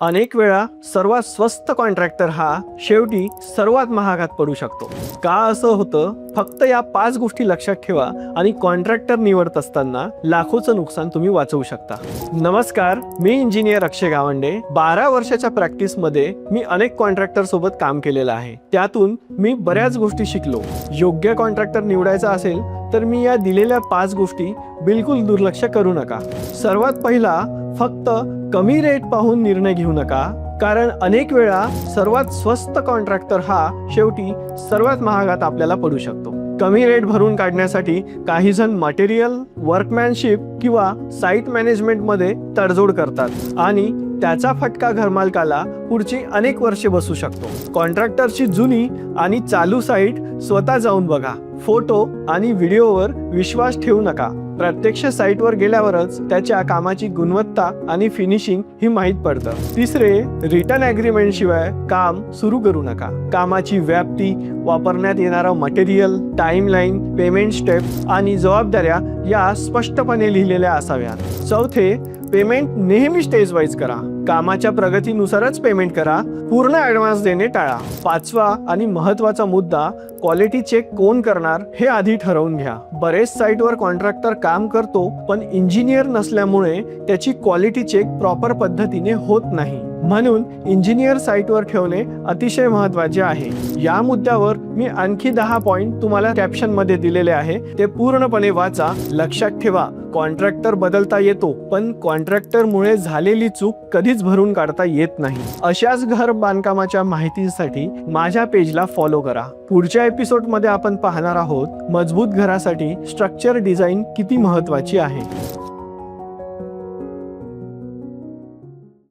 अनेक वेळा सर्वात स्वस्त कॉन्ट्रॅक्टर हा शेवटी सर्वात महागात पडू शकतो. का असं होतं? फक्त या 5 गोष्टी लक्षात ठेवा आणि कॉन्ट्रॅक्टर निवडत असताना लाखोचं नुकसान तुम्ही वाचवू शकता. नमस्कार, मी इंजिनियर अक्षय गावंडे. 12 वर्षाच्या प्रॅक्टिसमध्ये मी अनेक कॉन्ट्रॅक्टर सोबत काम केलेलं आहे. त्यातून मी बऱ्याच गोष्टी शिकलो. योग्य कॉन्ट्रॅक्टर निवडायचा असेल तर मी या दिलेल्या 5 गोष्टी बिलकुल दुर्लक्ष करू नका. सर्वात पहिला, फक्त कमी रेट पाहून निर्णय घेऊ नका, कारण अनेक वेळा सर्वात स्वस्त कॉन्ट्रॅक्टर हा शेवटी सर्वात महागात आपल्याला पडू शकतो. कमी रेट भरून काढण्यासाठी काही जण मटेरियल, वर्कमॅनशिप किंवा साईट मॅनेजमेंटमध्ये तडजोड करतात आणि त्याचा फटका घरमालकाला पुढची अनेक वर्षे बसू शकतो. कॉन्ट्रॅक्टरची जुनी आणि चालू साईट स्वतः जाऊन बघा. फोटो आणि व्हिडिओवर विश्वास ठेवू नका. प्रत्यक्ष साईटवर गेल्यावरच त्याच्या कामाची गुणवत्ता आणि फिनिशिंग ही माहीत पडतं. तिसरे, रिटर्न ॲग्रीमेंट शिवाय काम सुरू करू नका. कामाची व्याप्ती, वापरण्यात येणारं मटेरियल, टाइमलाईन, पेमेंट स्टेप आणि जबाबदाऱ्या या स्पष्टपणे लिहिलेल्या असाव्यात. चौथे, पेमेंट नेहमी स्टेज वाईज करा. कामाच्या प्रगतीनुसारच पेमेंट करा. पूर्ण ॲडव्हान्स देणे टाळा. पाचवा आणि महत्त्वाचा मुद्दा, क्वालिटी चेक कोण करणार हे आधी ठरवून घ्या. बरेच साईटवर कॉन्ट्रॅक्टर काम करतो पण इंजिनियर नसल्यामुळे त्याची क्वालिटी चेक प्रॉपर पद्धतीने होत नाही. म्हणून इंजिनियर साईटवर ठेवणे अतिशय महत्त्वाचे आहे. या मुद्द्यावर मी आणखी 10 पॉइंट तुम्हाला कॅप्शन मध्ये दिलेले आहे, ते पूर्णपणे वाचा. लक्षात ठेवा, कॉन्ट्रॅक्टर बदलता येतो पण कॉन्ट्रॅक्टरमुळे झालेली चूक कधीच भरून काढता येत नाही. अशाच घर बांधकामाच्या माहितीसाठी माझ्या पेजला फॉलो करा. पुढच्या एपिसोडमध्ये आपण पाहणार आहोत मजबूत घरासाठी स्ट्रक्चर डिझाईन किती महत्त्वाची आहे.